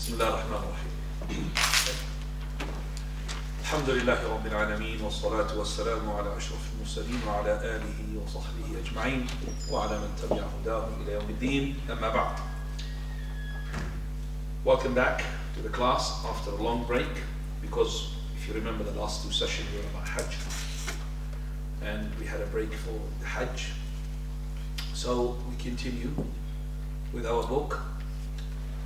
بسم الله الرحمن الرحيم. الحمد لله رب العالمين والصلاة والسلام على أشرف المرسلين وعلى آله وصحبه أجمعين وعلى من تبع هداه إلى يوم الدين. أما بعد. Welcome back to the class after a long break, because if you remember the last two sessions were about Hajj and we had a break for the Hajj. So we continue with our book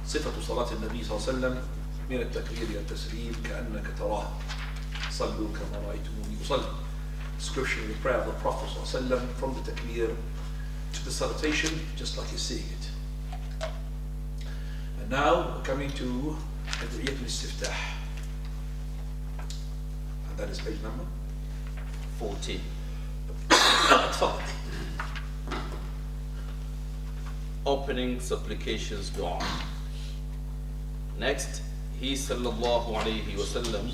صفة صلاة النبي صلى الله عليه وسلم من التكبير إلى التسليم كأنك تراه صلوا كما رأيتموني أصلي. Description of the prayer of the Prophet صلى الله عليه وسلم from the takbir to the salutation, just like you're seeing it. And now we're coming to أدعية الاستفتاح, and that is page number 14. تفضل. Opening supplications dua. Next, he sallallahu alayhi wasallam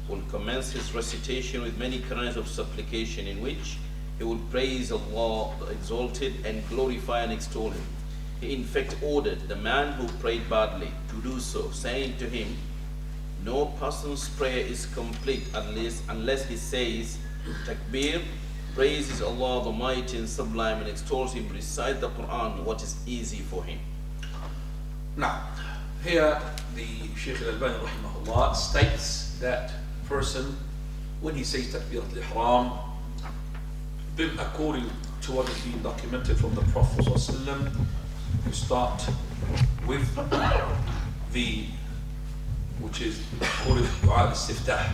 will commence his recitation with many kinds of supplication, in which he will praise Allah the Exalted and glorify and extol him. He in fact ordered the man who prayed badly to do so, saying to him, no person's prayer is complete unless he says takbir, praises Allah the Mighty and Sublime, and extols him, recite the Quran, what is easy for him. Now, here the Shaykh Al-Albaani Rahimahullāh states that person, when he says Takbirat al-Ihram, then according to what has been documented from the Prophet ﷺ, you start with the, which is called Dua al-Istiftah.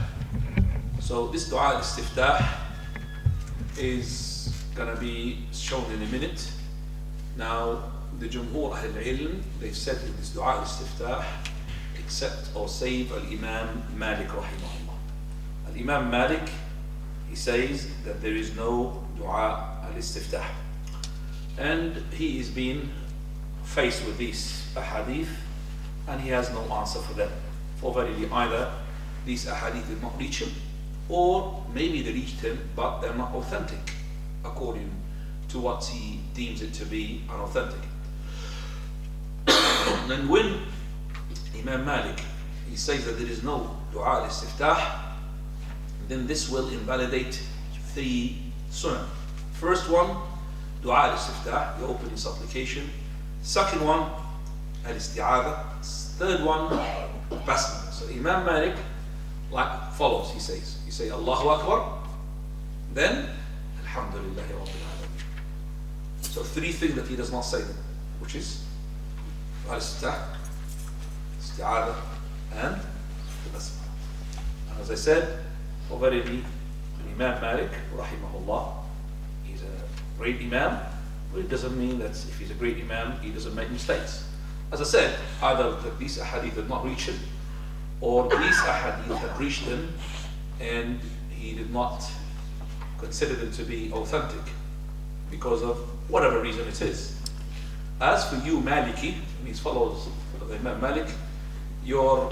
So this Dua al-Istiftah is going to be shown in a minute. Now, the Jumhur Ahl-Ilm, they've said in this Dua al-Istiftah, except or save Al-Imam Malik Rahimahullah. Al-Imam Malik, he says that there is no Dua al-Istiftah. And he is being faced with these ahadith, and he has no answer for them. For verily either these ahadith did not reach him, or maybe they reached him but they're not authentic according to what he deems it to be unauthentic. And when Imam Malik, he says that there is no Dua al-Istiftah, then this will invalidate three sunnah. First one, Dua al-Istiftah, the opening supplication. Second one, al-Isti'adha. Third one, Basmala. So Imam Malik like follows, he says. You say Allahu Akbar, then Alhamdulillahi Rabbil Alameen. So three things that he does not say them, which is Al-Isti'adha, Isti'adha, and the Basmala. And as I said, already Imam Malik Rahimahullah, he's a great Imam, but it doesn't mean that if he's a great Imam, he doesn't make mistakes. As I said, either that these ahadith did not reach him, or these ahadith had reached him and he did not consider them to be authentic because of whatever reason it is. As for you Maliki, means follows of Imam Malik, your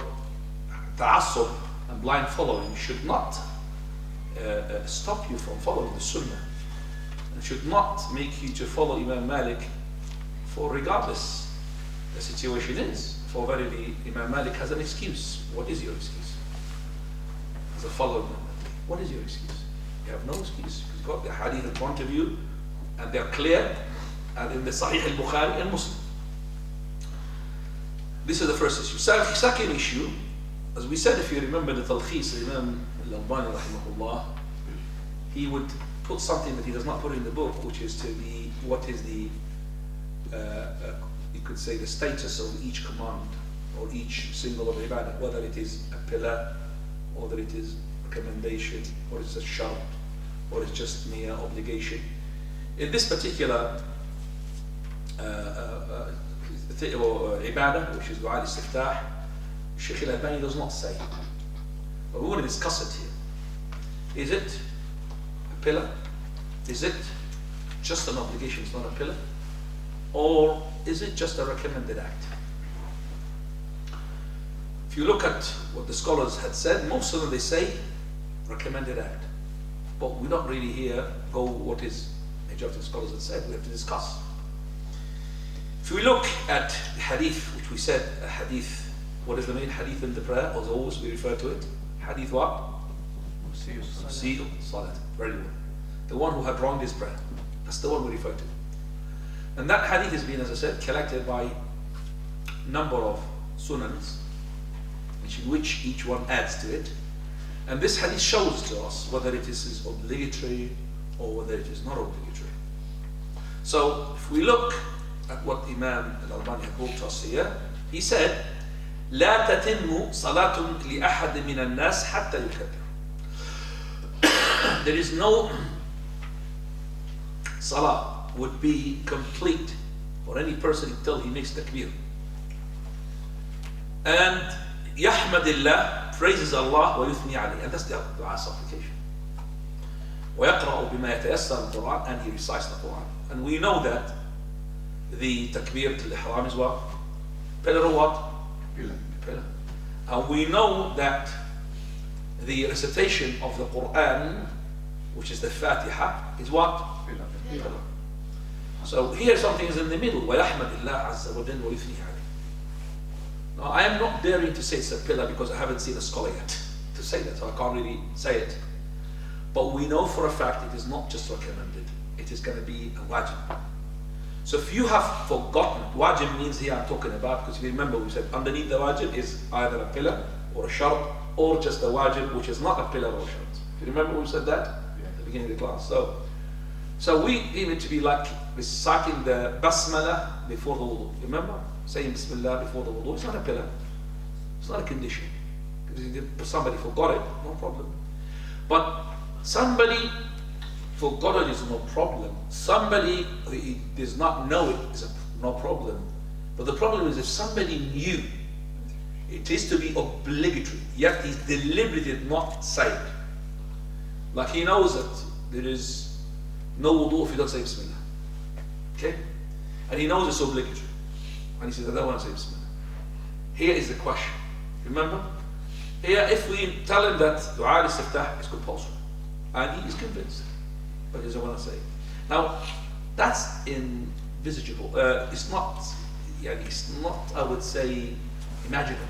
ta'assub and blind following should not stop you from following the Sunnah, and should not make you to follow Imam Malik for regardless the situation is. For verily Imam Malik has an excuse. What is your excuse? As a follower of Imam Malik, what is your excuse? You have no excuse. You've got the hadith in front of you and they're clear, and in the Sahih al-Bukhari and Muslim. This is the first issue. Second issue, as we said, if you remember the Talkhis, Imam Al-Albaani Rahimahullah, he would put something that he does not put in the book, which is to be, what is the you could say the status of each command or each symbol of ibadah, whether it is a pillar, or that it is recommendation, or it's a shart, or it's just mere obligation. In this particular ibadah, which is Dua al-Istiftah, Shaykh Al-Albaani does not say. But we want to discuss it here. Is it a pillar? Is it just an obligation, it's not a pillar? Or is it just a recommended act? If you look at what the scholars had said, most of them they say recommended act. But we don't really here go what is majority of the scholars had said. We have to discuss. If we look at the hadith, which we said a hadith What is the main hadith in the prayer? As always we refer to it. Hadith what? Musi'u salat. Very well. The one who had wronged his prayer. That's the one we refer to. And that hadith has been, as I said, collected by number of sunans, in which each one adds to it. And this hadith shows to us whether it is obligatory or whether it is not obligatory. So if we look at what Imam Al-Albaani had brought to us here, he said, لا تتم صلاة لأحد من الناس حتى يكبر. There is no salah would be complete for any person until he makes takbir. And يحمد الله, praises Allah, ويثني عليه, and that's the dua supplication. ويقرأ بما يتيسر من القرآن, and he recites the Quran. And we know that the takbir to al-ihram is what? Pillar or what? Pillar. And we know that the recitation of the Quran, which is the Fatiha, is what? Pillar. So here something is in the middle. وَيَحْمَدِ اللَّهَ عَزَّ وَجَلَّ وَيُثْنِي عَلَيْهِ. Now I am not daring to say it's a pillar because I haven't seen a scholar yet to say that, so I can't really say it. But we know for a fact it is not just recommended. It is going to be a wajib. So if you have forgotten, wajib means here I'm talking about, because if you remember we said underneath the wajib is either a pillar or a shart or just a wajib which is not a pillar or a shart. Do you remember we said that at the beginning of the class? So we aim it to be like reciting the basmala before the wudu. Remember? Saying bismillah before the wudu. It's not a pillar. It's not a condition. Because somebody forgot it, no problem. But somebody forgot it is no problem. Somebody who does not know it is no problem. But the problem is if somebody knew it is to be obligatory, yet he deliberately did not say it. Like he knows that there is no wudu if you don't say bismillah. Okay? And he knows it's obligatory. And he says, I don't want to say bismillah. Here is the question. Remember? Here, if we tell him that dua al-istiftah is compulsory, and he is convinced, but he doesn't want to say it. Now, that's invisible. It's not, I would say, imaginable.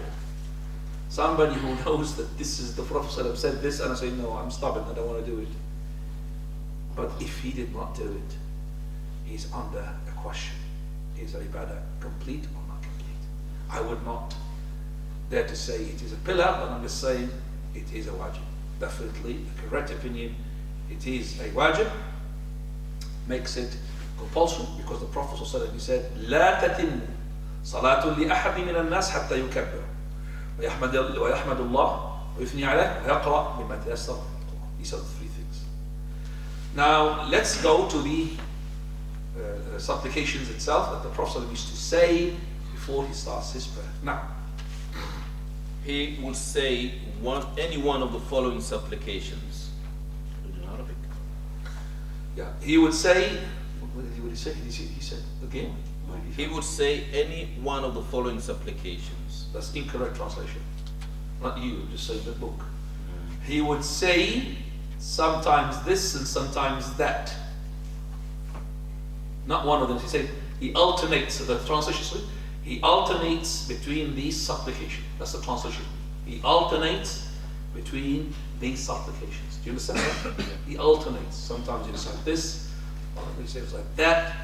Somebody who knows that this is the Prophet said this, and I say, no, I'm stubborn, I don't want to do it. But if he did not do it, he's under a question. Is ibadah complete or not complete? I would not dare to say it is a pillar, but I'm just saying it is a wajib. Definitely, the correct opinion, it is a wajib, makes it compulsory, because the Prophet ﷺ, he said, لا تتم صلاة لأحد من الناس حتى يكبر ويحمد الله ويثني عليه ويقرأ بما تيسر. These are the three things. Now let's go to the supplications itself that the Prophet used to say before he starts his prayer. Now, he will say any one of the following supplications. In Arabic. Yeah, he would say. What did he say? He said again. He would say any one of the following supplications. That's incorrect translation. Not you. Just say the book. He would say sometimes this and sometimes that. Not one of them. He said he alternates. The translation. He alternates between these supplications. That's the translation. He alternates between these supplications. Do you understand that? He alternates. Sometimes he recite this, he says like that.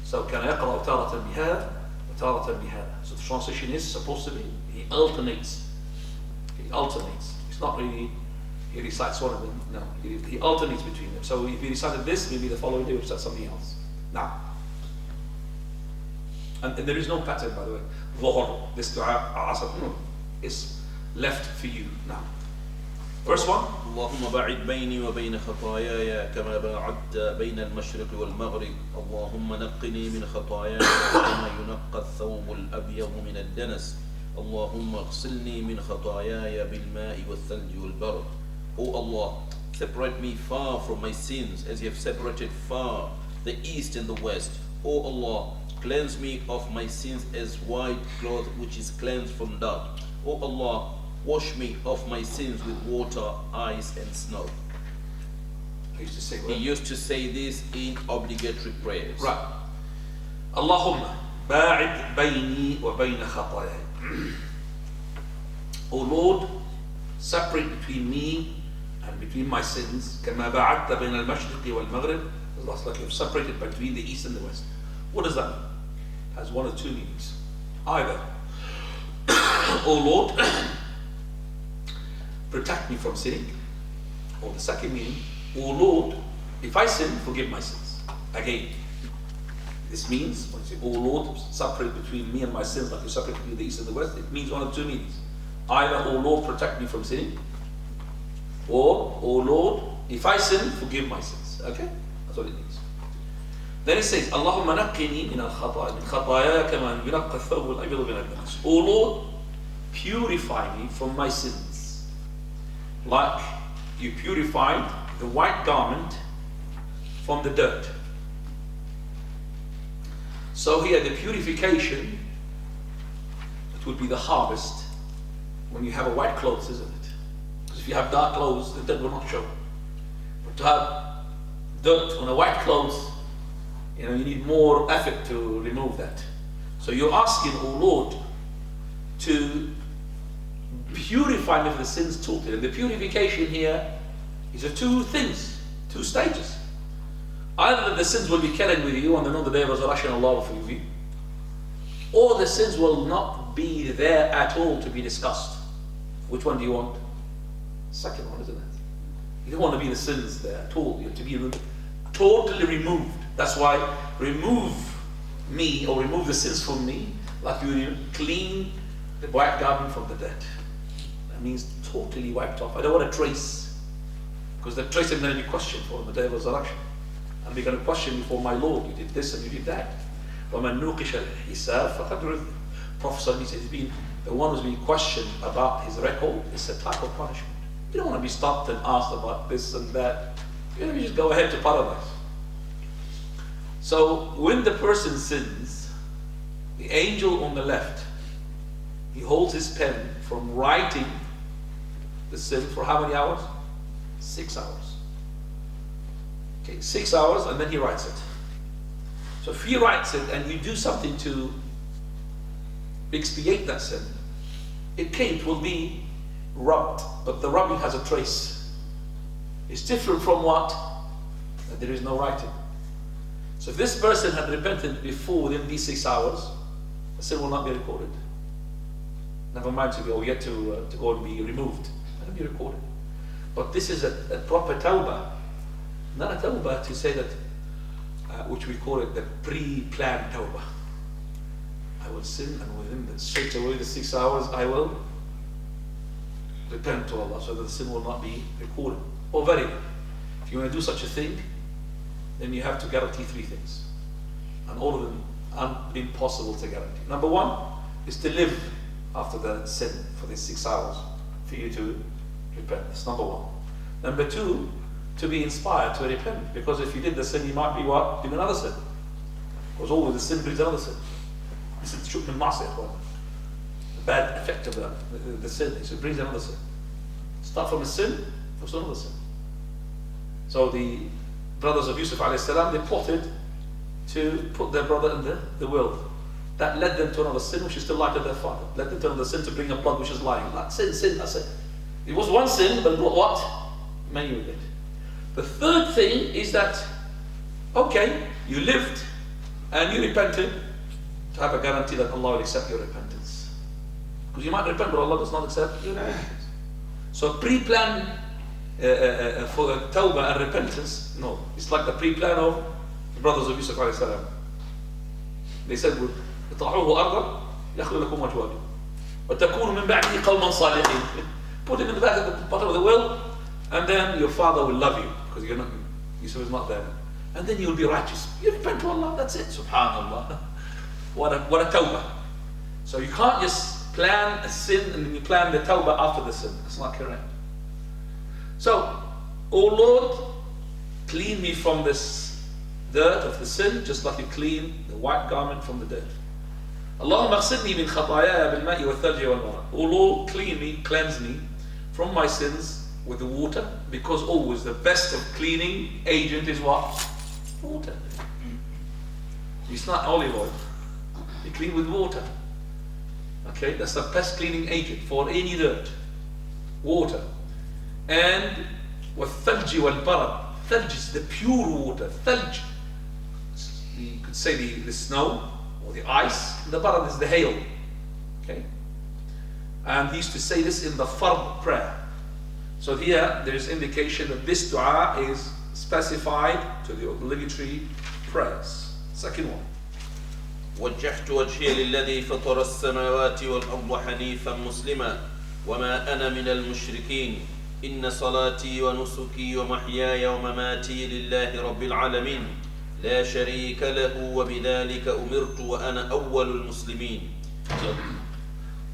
So كان يقرأ تارة بهذا وتارة بهذا. So the translation is supposed to be he alternates. He alternates. It's not really he recites one of them. No, he alternates between them. So if he recited this, maybe the following day he would recite something else. Now. And there is no pattern, by the way. Dhuhr, this dua, asr, no, is left for you now. First one. اللهم باعد بيني وبين خطاياي كما باعدت بين المشرق والمغرب. اللهم نقني من خطاياي كما ينقى الثوب الأبيض من الدنس. اللهم اغسلني من خطاياي بالماء والثلج والبرد. O Allah, separate me far from my sins as you have separated far the east and the west. O Allah, cleanse me of my sins as white cloth which is cleansed from dirt. O Allah, wash me of my sins with water, ice and snow. He used to say this in obligatory prayers. Right. Allahumma ba'id bayni wa bayna khatayai. O Lord, separate between me and between my sins. كَمَا بَعَدْتَ بَيْنَ الْمَشْرِقِ وَالْمَغْرِبِ. It's like you've separated between the east and the west. What does that mean? It has one or two meanings. Either, O Lord, protect me from sinning. Or the second meaning, O Lord, if I sin, forgive my sins. Again, this means, when you say, O Lord, separate between me and my sins like you separate between the east and the west, it means one of two meanings. Either, O Lord, protect me from sinning, or, O Lord, if I sin, forgive my sins. Okay? That's what it means. Then it says, Allahumma naqqini min al-khataya kama yunaqqa ath-thawb al-abyad min al-danas. O Lord, purify me from my sins, like you purified the white garment from the dirt. So here the purification, it would be the harvest when you have a white clothes, isn't it? Because if you have dark clothes, the dirt will not show. But to have dirt on a white clothes, you need more effort to remove that. So you're asking, O Lord, to purify me from the sins totally. And the purification here is of two things, two stages. Either that the sins will be carried with you, and then on the day of resurrection Allah will forgive you, or the sins will not be there at all to be discussed. Which one do you want? Second one, isn't it? You don't want to be the sins there at all. You have to be totally removed. That's why remove me, or remove the sins from me, like you clean the white garment from the dirt. That means totally wiped off. I don't want a trace, because the trace I'm going to be questioned for on the day of resurrection. And we're going to question before my Lord, you did this and you did that. وَمَنْ نُوقِشَ الْحِسَابَ فَقَدْ رُذِّ. Prophet says the one who's being questioned about his record is a type of punishment. You don't want to be stopped and asked about this and that. You just go ahead to paradise. So when the person sins, the angel on the left, he holds his pen from writing the sin for how many hours? 6 hours. Okay, 6 hours, and then he writes it. So if he writes it and you do something to expiate that sin, it will be rubbed, but the rubbing has a trace. It's different from what? That there is no writing. So if this person had repented before within these 6 hours, the sin will not be recorded. Never mind to go yet to go and be removed. It will be recorded. But this is a proper tawbah. Not a tawbah to say that, which we call it the pre-planned tawbah. I will sin, and within straight away the 6 hours I will repent to Allah, so that the sin will not be recorded. Or very, if you want to do such a thing, then you have to guarantee 3 things. And all of them are impossible to guarantee. Number 1 is to live after the sin for these 6 hours for you to repent. That's number 1. Number 2, to be inspired to repent, because if you did the sin, you might be what? Doing another sin. Because always the sin brings another sin. This is the bad effect of the sin. It brings another sin. Start from a sin, for another sin. So the brothers of Yusuf alayhi salam, they plotted to put their brother in the world. That led them to another sin, which is to lie to their father. Led them to another sin, to bring a blood which is lying. Like sin, that's it. It was one sin, but brought what? Many with it. The third thing is that, okay, you lived and you repented, to have a guarantee that Allah will accept your repentance. Because you might repent, but Allah does not accept your repentance. So pre-plan for tawbah and repentance, no. It's like the pre-plan of the brothers of Yusuf alayhi salam. They said, اطرحوه أرضا يخلو لكم وجه وتكونوا من بعده قوما صالحين. Put him in the back of the bottom of the well, and then your father will love you, because Yusuf is not there. And then you'll be righteous. You repent to Allah, that's it. Subhanallah. What a tawbah. So you can't just plan a sin and then you plan the tawbah after the sin. That's not correct. So, O Lord, clean me from this dirt of the sin, just like you clean the white garment from the dirt. Allahumma aghsilni min khatayaya bil ma'i wal thalji wal mara. O Lord, clean me, cleanse me from my sins with the water, because always the best of cleaning agent is what? Water. It's not olive oil. You clean with water. Okay. Okay, that's the best cleaning agent for any dirt. Water. And والثلج والبرد. Thalj is the pure water. Thalj, you could say the snow or the ice. The barad is the hail. Okay. And he used to say this in the fard prayer. So here there is indication that this dua is specified to the obligatory prayers. Second one. وجهت وجهي للذي فطر السماوات والأرض حنيفا مسلما وما أنا من المشركين إن صلاتي ونسكي ومحياي ومماتي لله رب العالمين لا شريك له وبذلك أمرت وأنا أول المسلمين. So,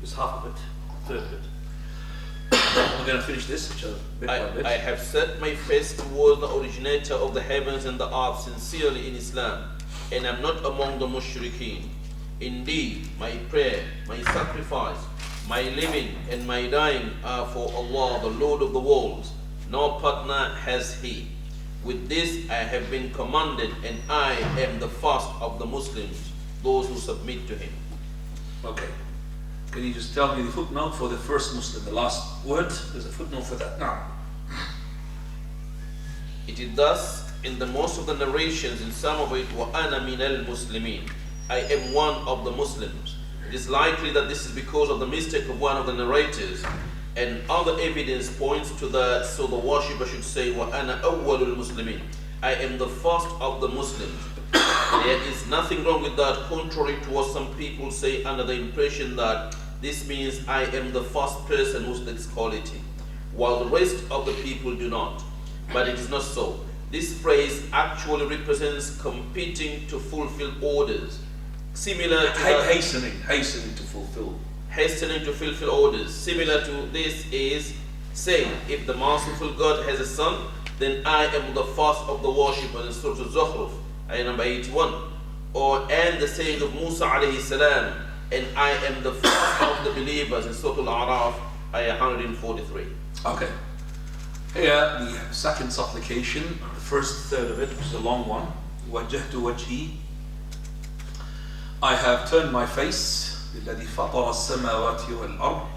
it's half of it, third of it. We're going to finish this bit by bit. I have set my face towards the originator of the heavens and the earth sincerely in Islam, and am not among the mushrikeen. Indeed, my prayer, my sacrifice, my living and my dying are for Allah, the Lord of the worlds. No partner has He. With this I have been commanded, and I am the first of the Muslims, those who submit to Him. Okay. Can you just tell me the footnote for the first Muslim, the last word? There's a footnote for that now. It is thus in the most of the narrations, in some of it, وَأَنَا مِنَ الْمُسْلِمِينَ, I am one of the Muslims. It is likely that this is because of the mistake of one of the narrators, and other evidence points to that, so the worshipper should say, وَأَنَا أَوَّلُ الْمُسْلِمِينَ, I am the first of the Muslims. There is nothing wrong with that, contrary to what some people say under the impression that this means I am the first person who's this quality, while the rest of the people do not. But it is not so. This phrase actually represents competing to fulfill orders, similar to hastening to fulfill. Hastening to fulfill orders. Similar to this is saying, if the merciful God has a son, then I am the first of the worshippers in Surah Al-Zukhruf, ayah number 81. And the saying of Musa alayhi salam, and I am the first of the believers in Surah Al-A'raf, ayah 143. Okay. Here, the second supplication, the first third of it, which is a long one. وَجَّهْتُ وَجْهِي, I have turned my face, لِلَّذِي فَطَرَ السَّمَاوَاتِ وَالْأَرْضِ,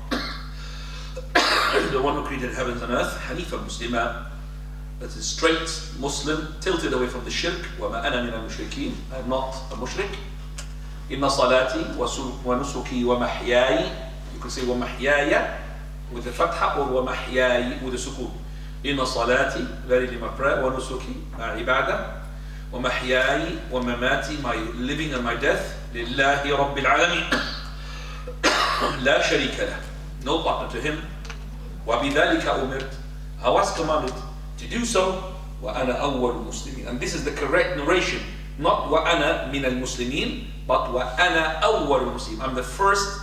the one who created heavens and earth, حَنِيفًا مُسْلِمًا, that is straight Muslim, tilted away from the shirk. وَمَا أَنَا مِنَ الْمُشْرِكِينَ, I am not a mushrik. إِنَّ صَلَاتِي وَنُسُكِي وَمَحْيَاي, you can say وَمَحْيَايَ with the fatha or وَمَحْيَاي with the sukoon. إِنَّ صَلَاتِي, verily my prayer, وَنُسُكِي, my ibadah, وَمَحْيَاي وَمَمَاتِي, my living and my death, لِلَّهِ رَبِّ الْعَالَمِينَ, لَا شَرِيكَ لَهُ, no partner to Him. وَبِذَلِكَ أُمِرْتُ, I was commanded to do so. وَأَنَا أَوَّلُ الْمُسْلِمِينَ, and this is the correct narration, not وَأَنَا مِنَ الْمُسْلِمِينَ, but وَأَنَا أَوَّلُ الْمُسْلِمِينَ, I'm the first,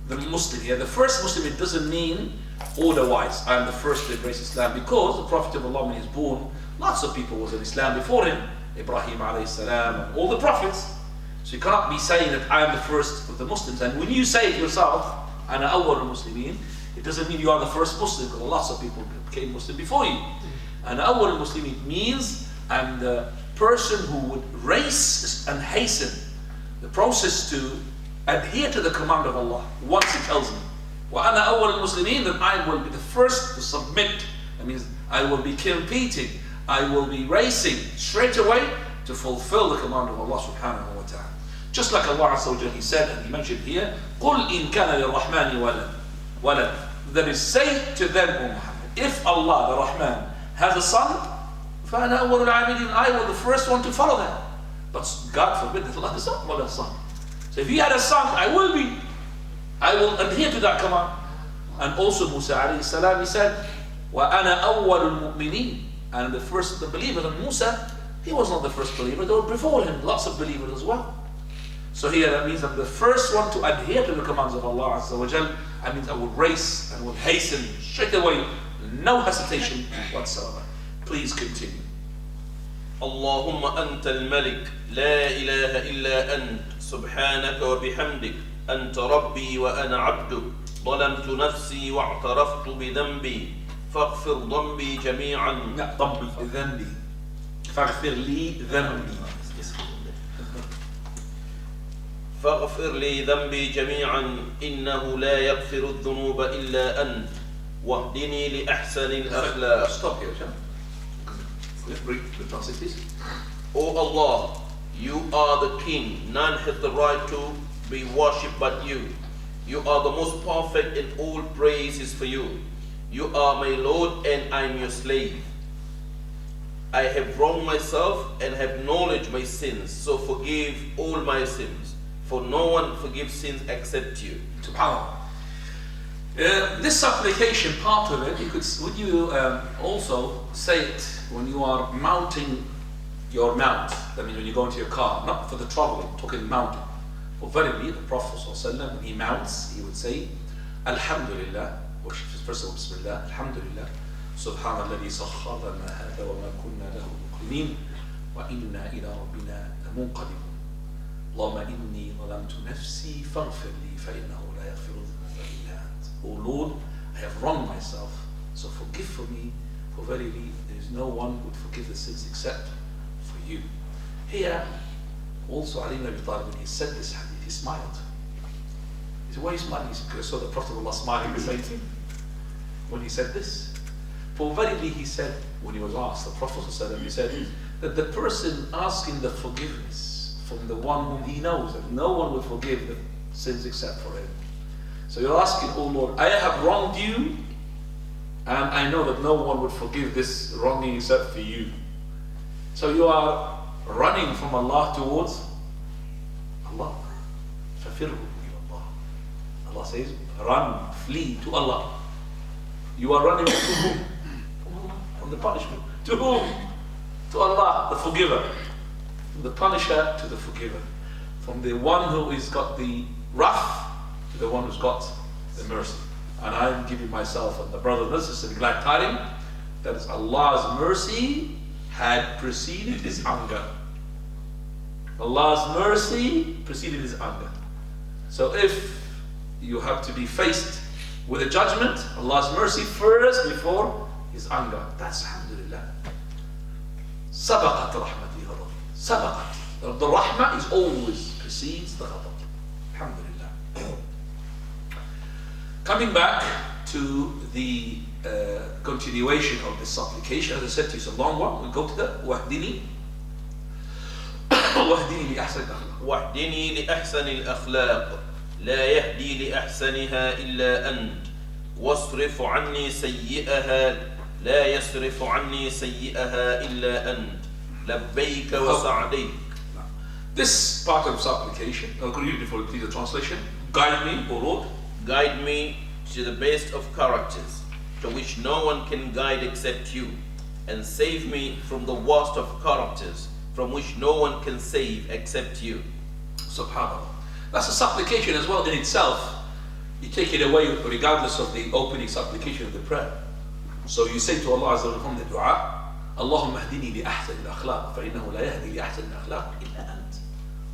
the Muslim here. The first Muslim, it doesn't mean order-wise, I am the first to embrace Islam, because the Prophet of Allah, when he was born, lots of people was in Islam before him, Ibrahim alayhi salam, and all the prophets. So you cannot be saying that I am the first of the Muslims. And when you say it yourself, أَنَا أَوَّلُ الْمُسْلِمِينَ, it doesn't mean you are the first Muslim, because lots of people became Muslim before you. And أَوَّلُ الْمُسْلِمِينَ means I'm the person who would race and hasten the process to adhere to the command of Allah once He tells me. وَأَنَا أَوَّلُ الْمُسْلِمِينَ, then I will be the first to submit. That means I will be competing, I will be racing straight away to fulfill the command of Allah subhanahu wa ta'ala. Just like Allah Azza wa Jalla, He said, and He mentioned here, قُلْ إِن كَانَ لِلرَّحْمَنِ وَلَدٌ, that is, say to them, O Muhammad, if Allah, the Rahman, has a son, فَأَنَا أَوَّلُ الْعَابِدِينَ, I was the first one to follow that. But God forbid that Allah does not want a son. So if He had a son, I will adhere to that command. And also Musa alayhi salam, he said, وَأَنَا أَوَّلُ الْمُؤْمِنِينَ, and the first of the believers. And Musa, he was not the first believer, there were before him lots of believers as well. So here that means I'm the first one to adhere to the commands of Allah Azza wa Jal. I mean I will race and will hasten straight away, no hesitation whatsoever. Please continue. اللهم أنت الملك لا إله إلا أنت سبحانك وبحمدك أنت ربي وأنا عبدك ظلمت نفسي واعترفت بذنبي فاغفر ذنبي جميعا. ذنبي فاغفر لي ذنبي. فاغفر لي ذنبي جميعا إنه لا يغفر الذنوب إلا أنت واهدني لأحسن الأخلاق. Stop here, Shaykh. Translate this. O Allah, you are the King, none has the right to be worshipped but you. You are the most perfect and all praise is for you. You are my Lord and I am your slave. I have wronged myself and have acknowledged my sins, so forgive all my sins. For no one forgives sins except you. SubhanAllah. This supplication, part of it, would you also say it when you are mounting your mount? That means when you go into your car, not for the traveling, talking mounting. For verily, the Prophet ﷺ, when he mounts, he would say, Alhamdulillah, first of all, Bismillah, Alhamdulillah, Subhanalladhi sakhkhara lana hadha wa ma kunna lahu muqrinin, wa inna ila rabbina lamunqalibun. Allahumma inni zalamtu nafsi faghfir li fa innahu la yaghfiru dhunuba illa ant. O Lord, I have wronged myself, so forgive for me, for verily there is no one who would forgive the sins except for you. Here, also Ali ibn Abi Talib, when he said this hadith, he smiled. He said, why are you smiling? He said, because I saw the Prophet of Allah smiling the same thing when he said this. For verily, he said, when he was asked, the Prophet ﷺ, he said that the person asking the forgiveness from the one whom he knows that no one will forgive the sins except for him. So you're asking, oh Lord, I have wronged you, and I know that no one would forgive this wronging except for you. So you are running from Allah towards Allah. فَفِرُّوا إِلَى اللَّهِ. Allah says, run, flee to Allah. You are running to whom? From Allah, from the punishment. To whom? To Allah, the forgiver. From the punisher to the forgiver. From the one who has got the wrath to the one who's got the mercy. And I am giving myself and the brothers and sisters glad tidings that is Allah's mercy had preceded his anger. Allah's mercy preceded his anger. So if you have to be faced with a judgment, Allah's mercy first before his anger. That's alhamdulillah. Sabaqat rahmati ghadabi. Sabaqat. The rahmah is always precedes the ghadab. Alhamdulillah. Coming back to the continuation of this supplication, as I said to you, it's a long one. We'll go to that. Wahdini. Wahdini li ahsan al-akhlaq. واهدني لأحسن الأخلاق لا يهدي لأحسنها إلا أنت واصرف عني سيئها لا يصرف عني سيئها إلا أنت لبيك وسعديك. This part of supplication, I'll read it for you, please, the translation. Guide me, O Lord. Guide me to the best of characters, to which no one can guide except you, and save me from the worst of characters, from which no one can save except you. SubhanAllah. That's a supplication as well in itself. You take it away regardless of the opening supplication of the prayer. So you say to Allah Azza wa Jalla from the dua, Allahumma ahdini li ahsan al-akhlaq, fa innahu la yahdi li ahsan al-akhlaq illa ant.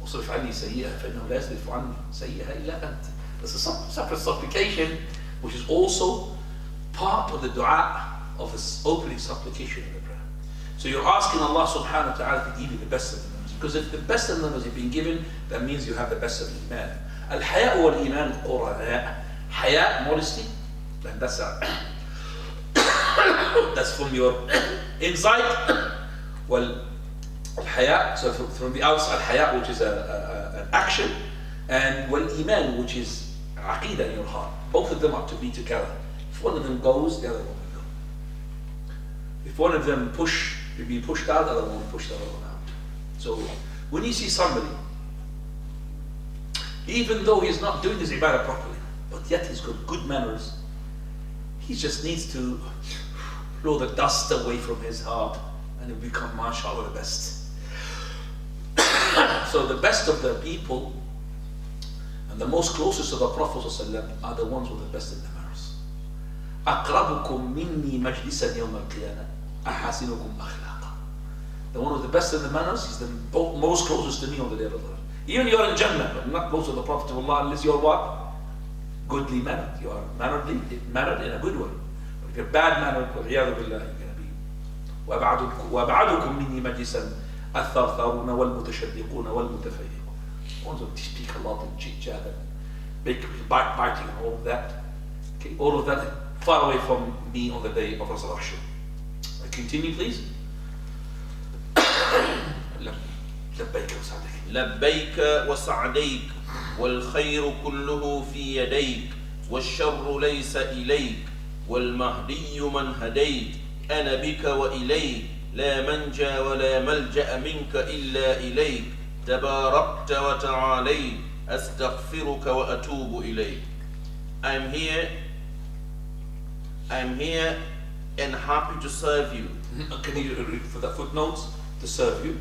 Wasrif anni sayyi'ah, fa innahu la yasrifu anni sayyi'ah illa ant. That's a separate supplication, which is also part of the dua of this opening supplication of the prayer. So you're asking Allah subhanahu wa ta'ala to give you the best of the numbers. Because if the best of the numbers have been given, that means you have the best of the iman. Al-haya' wal-iman qurana. Haya, modesty, and that's that's from your inside. Well, al-haya, so from the outside, haya, which is an action, and wal-iman, which is aqidah in your heart. Both of them are to be together. If one of them goes, the other one will go. If one of them will be pushed out, the other one will push the other one out. So when you see somebody, even though he's not doing his ibadah properly, but yet he's got good manners, he just needs to blow the dust away from his heart and he'll become, mashallah, the best. So the best of the people and the most closest to the Prophet ﷺ are the ones with the best in the manners. أَقْرَبُكُم مِّنِّي مَجْلِسًا يَوْمَ الْقِيَامَةِ أَحَسِنُكُمْ أَخْلَاقًا. The one with the best in the manners is the most closest to me on the day of Allah. Even you're in Jannah, but not close to the Prophet of Allah unless you're what? Goodly mannered. You are mannered in a good way. But if you're bad mannered, وَعِيَاذُ بِاللَّهِ, you're going to be وَأَبْعَدُكُم مِّنِّي مَجْلِسًا الثَّرْثَرُونَ وَالْمُتَشَدِّقُونَ وَالْمُتَفَيِّقُونَ. ones who speak a lot and chit chat and backbiting and all of that. Okay, all of that far away from me on the day of resurrection. Continue, please. لبيك وسعديك. لبيك وسعديك والخير كله في يديك والشر ليس إليك والمهدي من هديت أنا بك وإليك لا منجى ولا ملجأ منك إلا إليك تباركت وتعاليت أستغفرك وأتوب إليك. I'm here and happy to serve you. Can you read for the footnotes? To serve you.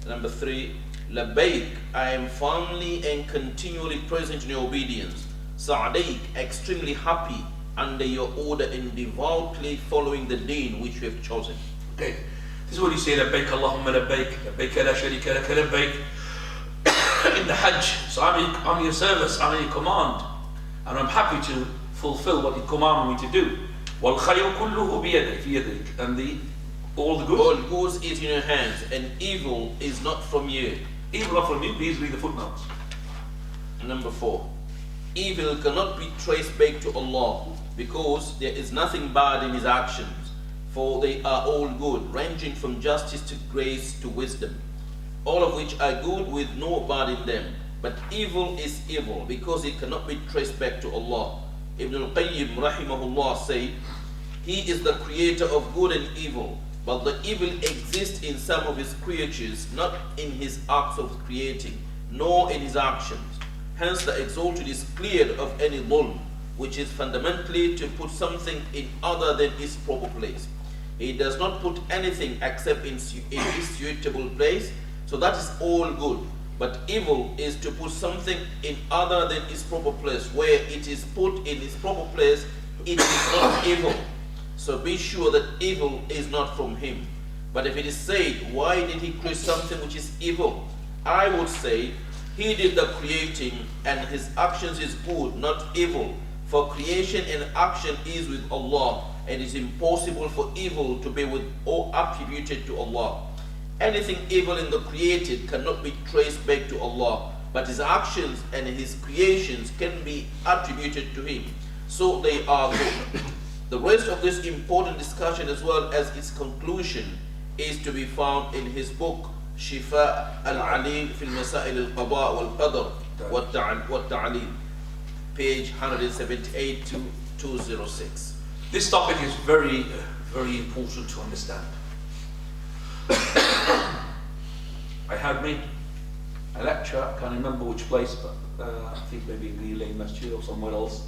Number 3, Labbaik, I am firmly and continually present in your obedience. Sa'daik, extremely happy under your order and devoutly following the deen which you have chosen. Okay, this is what you say, Labbaik Allahumma Labbaik, Labbaik la sharika laka Labbaik. In the Hajj, so I'm in your service, I'm in your command, and I'm happy to fulfill what you command me to do. وَالْخَيْرُ كُلُّهُ بِيَدِكَ And all the good. All good is in your hands, and evil is not from you. Evil not from you, please read the footnotes. Number 4, evil cannot be traced back to Allah, because there is nothing bad in his actions, for they are all good, ranging from justice to grace to wisdom, all of which are good with no bad in them. But evil is evil, because it cannot be traced back to Allah. Ibn al-Qayyim Rahimahullāh say, He is the creator of good and evil, but the evil exists in some of his creatures, not in his acts of creating, nor in his actions. Hence the exalted is cleared of any dhulm, which is fundamentally to put something in other than its proper place. He does not put anything except in its suitable place, so that is all good. But evil is to put something in other than its proper place. Where it is put in its proper place, it is not evil. So be sure that evil is not from him. But if it is said, why did he create something which is evil? I would say, he did the creating and his actions is good, not evil. For creation and action is with Allah, and it is impossible for evil to be with or attributed to Allah. Anything evil in the created cannot be traced back to Allah, but his actions and his creations can be attributed to him. So they are good. The rest of this important discussion, as well as its conclusion, is to be found in his book Shifa al-Alim fi al-Masail al-Qada wal-Qadar wa-Ta'lim, page 178 to 206. This topic is very, very important to understand. I had made a lecture, I can't remember which place, but I think maybe in Green Lane Masjid or somewhere else,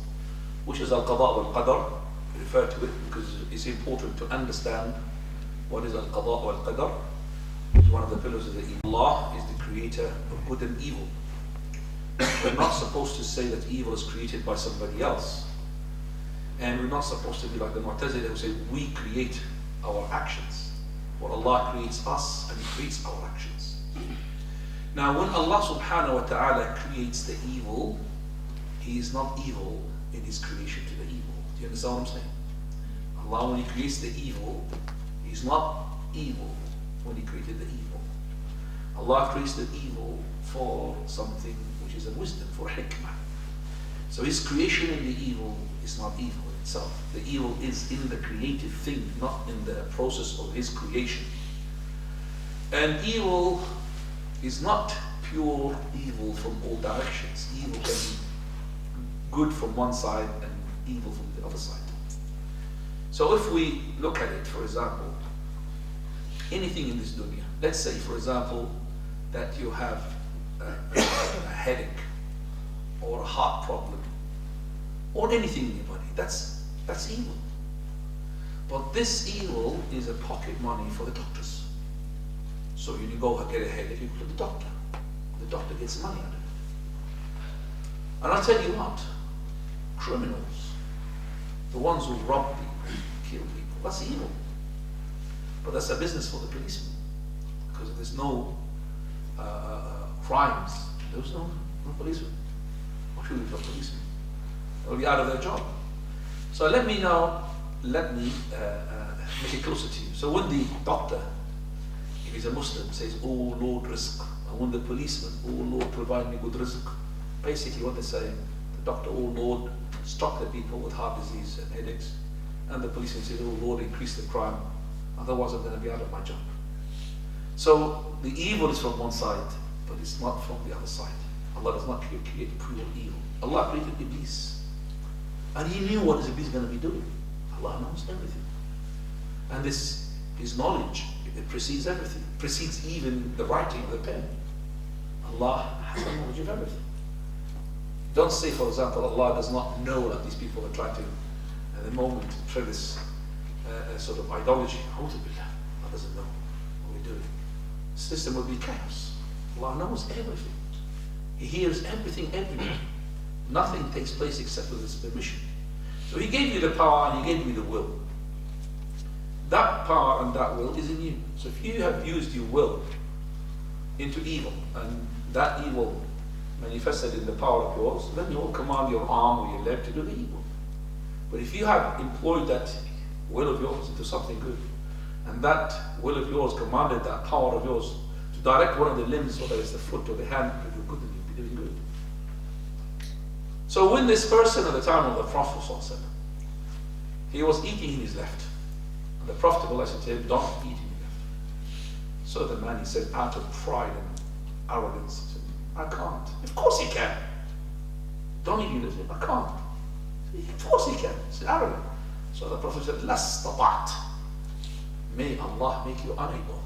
which is Al-Qada wal-Qadar. Refer to it because it's important to understand what is Al-Qada wal-Qadar. One of the pillars of the Iman. Allah is the creator of good and evil. We're not supposed to say that evil is created by somebody else. And we're not supposed to be like the Mu'tazila who say we create our actions. Well, Allah creates us and He creates our actions. Now when Allah subhanahu wa ta'ala creates the evil, He is not evil in His creation to the evil. Do you understand what I'm saying? Allah, when He creates the evil, He's not evil when He created the evil. Allah creates the evil for something which is a wisdom, for hikmah. So His creation in the evil is not evil in itself. The evil is in the creative thing, not in the process of His creation. And evil is not pure evil from all directions. Evil can be good from one side and evil from the other side. So if we look at it, for example, anything in this dunya, let's say for example that you have a headache or a heart problem or anything in your body, that's evil. But this evil is a pocket money for the doctors. So when you go get a headache, you go to the doctor. The doctor gets money out of it. And I'll tell you what, criminals, the ones who rob people, kill people, that's evil. But that's a business for the policeman. Because if there's no crimes, there's no policeman. What should we do for policemen? They'll be out of their job. So let me make it closer to you. So when the doctor, if he's a Muslim, says, oh Lord, rizq, And when the policeman, oh Lord, provide me good rizq, basically what they're saying, the doctor, oh Lord, struck the people with heart disease and headaches. And the policeman says, oh Lord, increase the crime, otherwise I'm going to be out of my job. So the evil is from one side, but it's not from the other side. Allah does not create pure evil. Allah created Iblis. And He knew what Iblis is going to be doing. Allah knows everything. And this, His knowledge, it precedes everything. Precedes even the writing of the pen. Allah has the knowledge of everything. Don't say, for example, Allah does not know that these people are trying to, at the moment, try this sort of ideology. Allah doesn't know what we're doing. The system will be chaos. Allah knows everything. He hears everything everywhere. Nothing takes place except with His permission. So He gave you the power and He gave you the will. That power and that will is in you. So if you have used your will into evil, and that evil manifested in the power of yours, then you will command your arm or your leg to do the evil. But if you have employed that will of yours into something good, and that will of yours commanded that power of yours to direct one of the limbs, whether it's the foot or the hand, to do good, then you'll be doing good. So when this person at the time of the Prophet ﷺ, he was eating in his left, and the Prophet said to him, don't eat in your left. So the man, he said, out of pride and arrogance, he said, I can't. Of course he can. Don't eat in your left. I can't. Of course he can. It's arrogant. So the Prophet said, Lastabat. May Allah make you unable.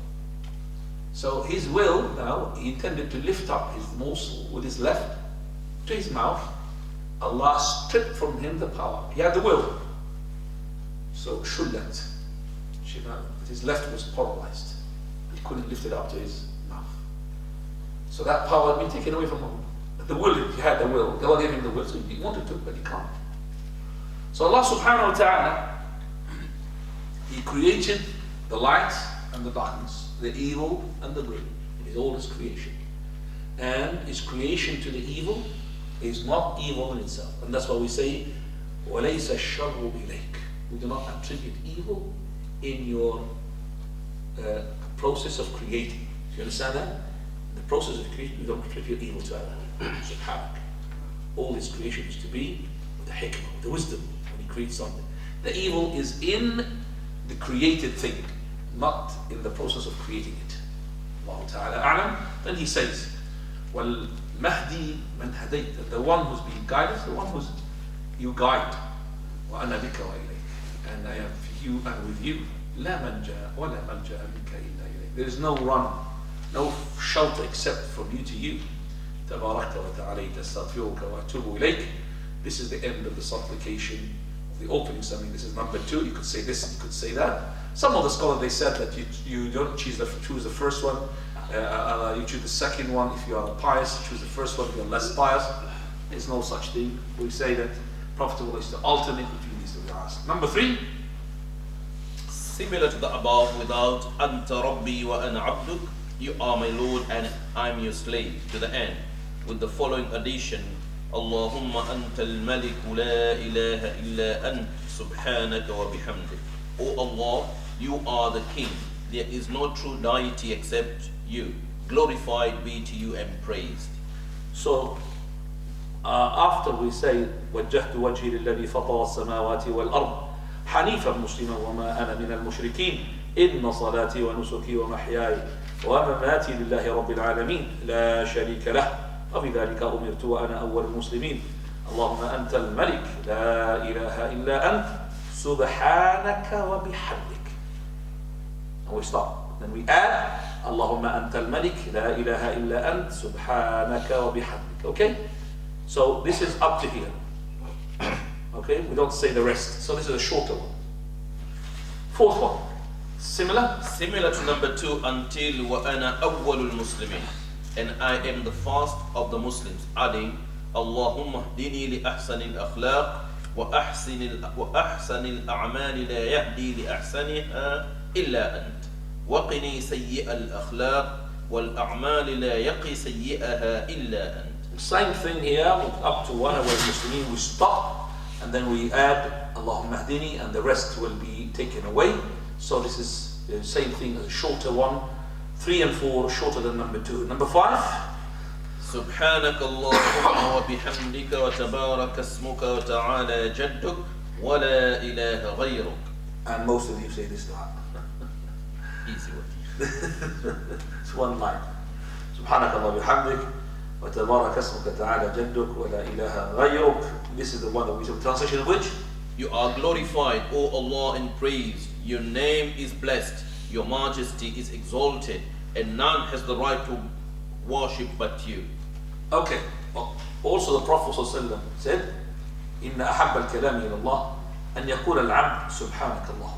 So his will now, he intended to lift up his morsel with his left to his mouth. Allah stripped from him the power. He had the will. So shullat. His left was paralyzed. He couldn't lift it up to his mouth. So that power had been taken away from him. The will, he had the will. Allah gave him the will, so he wanted to, but he can't. So Allah subhanahu wa ta'ala, He created the light and the darkness, the evil and the good. It is all His creation. And His creation to the evil is not evil in itself. And that's why we say, وَلَيْسَ الشَّرُّ إِلَيْكَ. We do not attribute evil in your process of creating. Do you understand that? In the process of creation, we don't attribute evil to Allah. Subhanak. All His creation is to be with the hikmah, with the wisdom, when He creates something. The evil is in the created thing, not in the process of creating it. Allah Ta'ala A'lam. Then He says, وَالْمَهْدِي مَنْ هَدَيْتَ. The one who's being guided is the one who's you guide. وَأَنَا بِكَ وَإِلَيْكَ. And I am for you and with you. لَا مَنْجَأَ وَلَا مَلْجَأَ بِكَ إِلَّا إِلَيْكَ. There is no run, no shelter except from you to you. تَبَارَكْتَ وَتَعَلَيْتَ أَسْتَغْفِرُكَ وَأَتُوبُ إِلَيْكَ. This is the end of the supplication of the opening. So, I mean, this is number 2. You could say this, you could say that. Some of the scholars, they said that you don't choose the first one. You choose the second one. If you are pious, choose the first one. If you are less pious, there's no such thing. We say that profitable is to alternate between these two du'as. Number 3. Similar to the above, without Anta Rabbi wa ana abduk, you are my Lord and I'm your slave, to the end, with the following addition, Allahumma anta al-malik la ilaha illa ant subhanaka wa bihamdik. O Allah, you are the king, there is no true deity except you. Glorified be to you and praised. So after we say وجهت وجهي للذي فطر السماوات والأرض حنيفا مسلما وما أنا من المشركين إن صلاتي ونسكي ومحياي ومماتي لله رب العالمين لا شريك له وبذلك أمرت وأنا أول المسلمين اللهم أنت الملك لا إله إلا أنت سبحانك وبحمدك. And we stop. Then we add اللهم أنت الملك لا إله إلا أنت سبحانك وبحمدك. Okay? So this is up to here. Okay? We don't say the rest. So this is a shorter one. 4th one. Similar? Similar to number 2, until وَأَنَا أَوَّلُ الْمُسْلِمِينَ. And I am the first of the Muslims, adding اللهم اهدني لأحسن الأخلاق وأحسن الأعمال لا يهدي لأحسنها إلا أنت وقني سيئ الأخلاق والأعمال لا يقي سيئها إلا أنت. Same thing here, up to one of the Muslimin, we stop and then we add Allahumma hdini and the rest will be taken away. So this is the same thing as a shorter one 3 and 4 shorter than number 2. Number 5. سبحانك اللهم وبحمدك وتبارك اسمك وتعالى جدك ولا إله غيرك. And most of you say this dua. Easy one. It's one line. سبحانك اللهم وبحمدك وتبارك اسمك تعالى جدك ولا إله غيرك. This is the one that we took translation of which? You are glorified, O Allah, and praised. Your name is blessed. Your majesty is exalted, and none has the right to worship but you. Okay. Also the Prophet ﷺ said, إن أحب الكلام إلى الله أن يقول العبد سبحانك الله.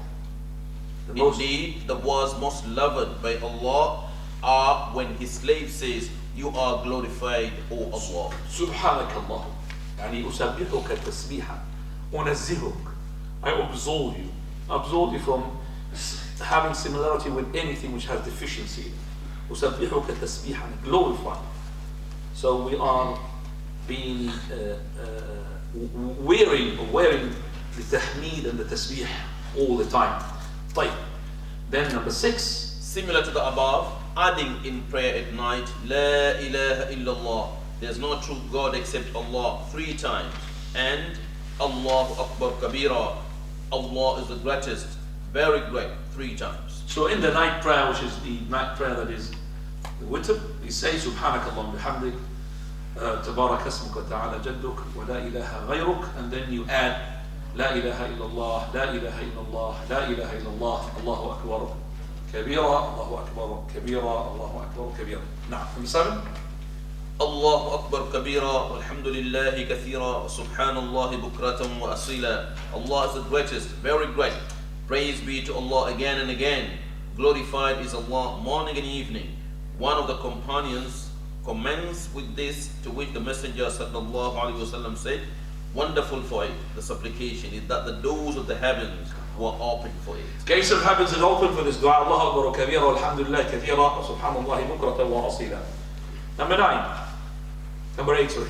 Indeed, the words most loved by Allah are when His slave says, "You are glorified, O Allah." سبحانك الله. يعني أسبحك تسبيحا. أنزهك. I absolve you. Absolve you from having similarity with anything which has deficiency. أسبحك تسبيحا. Glorify. So we are being wearing the tahmeed and the tasbih all the time. طيب. Then number 6. Similar to the above, adding in prayer at night, La ilaha illallah. There's no true God except Allah 3 times. And Allahu Akbar Kabira. Allah is the greatest, very great 3 times. So in the night prayer, which is the night prayer that is the witr, we say Subhanak Allahumma bihamdik, Tabarak asmuka ta'ala jadduk, wa la ilaha ghayruk, and then you add La ilaha illallah, La ilaha illallah, La ilaha illallah, Allahu Akbar Kabira, Allahu Akbar Kabira, Allahu Akbar Kabira. Now, number 7. Allahu Akbar Kabira, Alhamdulillahi Kathira, Subhanallah Bukratan wa Asila. Allah is the greatest, very great. Praise be to Allah again and again. Glorified is Allah morning and evening. One of the companions comments with this, to which the Messenger sallallahu alaihi wasallam said, wonderful for it, the supplication, is that the doors of the heavens were open for it. Gates of heavens are open for this dua. Allahu Akbar Kabira, Alhamdulillah Kathira, Subhanallah Bukratan wa Asila. Number 9. Number 8, sorry.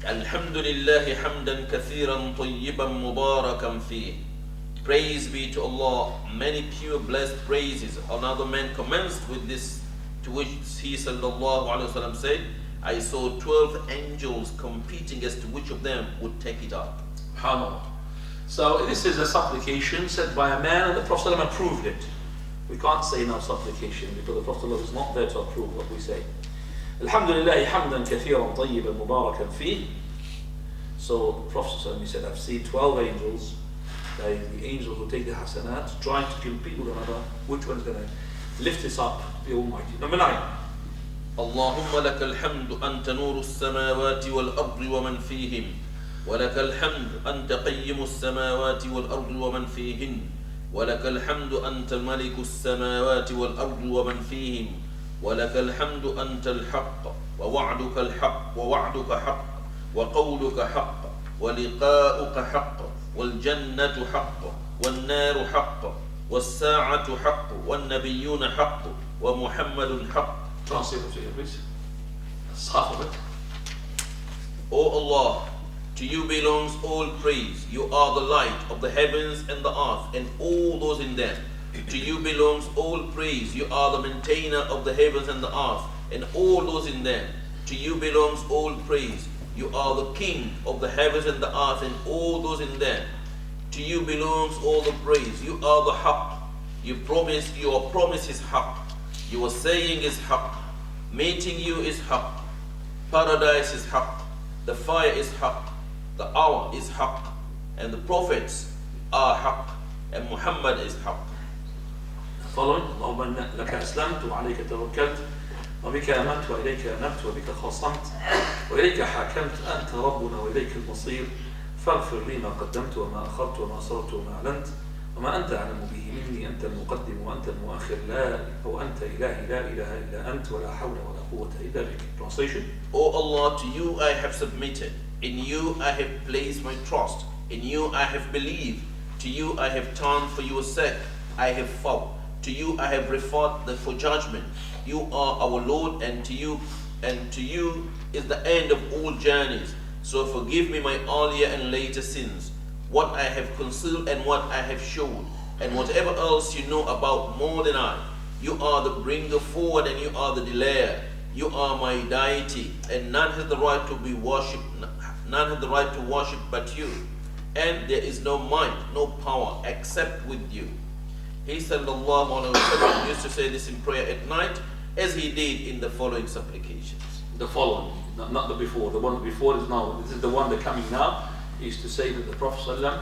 Alhamdulillahi hamdan kathiran tayyiban mubarakan fih. Praise be to Allah, many pure blessed praises. Another man commenced with this, to which he sallallahu alaihi wasallam said, I saw 12 angels competing as to which of them would take it up. SubhanAllah. So this is a supplication said by a man, and the Prophet ﷺ approved it. We can't say no supplication because the Prophet ﷺ is not there to approve what we say. Alhamdulillah hamdan kathiran tayyiban mubarakan fih. So the Prophet ﷺ, he said, I've seen 12 angels, the angels who take the hasanat, trying to compete with another. Which one's going to lift this up to the Almighty? Number 9. اللهم لك الحمد أنت نور السماوات والأرض ومن فيهم ولك الحمد أنت قيم السماوات والأرض ومن فيهن ولك الحمد أنت ملك السماوات والأرض ومن فيهم ولك الحمد أنت الحق ووعدك الحق ووعدك حق وقولك حق ولقاؤك حق والجنة حق والنار حق والساعة حق والنبيون حق ومحمد حق. Translate it to you, please. That's half of it. O Allah, to you belongs all praise. You are the light of the heavens and the earth and all those in them. To you belongs all praise. You are the maintainer of the heavens and the earth and all those in them. To you belongs all praise. You are the king of the heavens and the earth and all those in them. To you belongs all the praise. You are the haqq. Your promise is haqq. Your saying is haqq. Meeting you is haqq. Paradise is haqq. The fire is haqq. The hour is haqq. And the prophets are haqq. And Muhammad is haqq. Following, اللهم لك أسلمت وعليك توكلت وبك آمنت وإليك أنبت وبك خاصمت وإليك حاكمت أنت ربنا وإليك المصير فاغفر لي ما قدمت وما أخرت وما أسررت وما أعلنت وما أنت أعلم به مني أنت المقدم وأنت المؤخر لا وأنت إلهي لا إله إلا أنت ولا حول ولا قوة إلا بك. Translation. O Allah, to you I have submitted. In you I have placed my trust. In you I have believed. To you I have turned for your sake. I have fought. To you I have referred for judgment. You are our Lord, and to you is the end of all journeys. So forgive me my earlier and later sins, what I have concealed and what I have shown, and whatever else you know about more than I. You are the bringer forward and you are the delayer. You are my deity, and none has the right to be worshipped. None has the right to worship but you. And there is no might, no power except with you. He sallallahu alaihi wasallam used to say this in prayer at night, as he did in the following supplications. The following, not the before. The one before is now. This is the one that's coming now. He used to say that the Prophet sallam,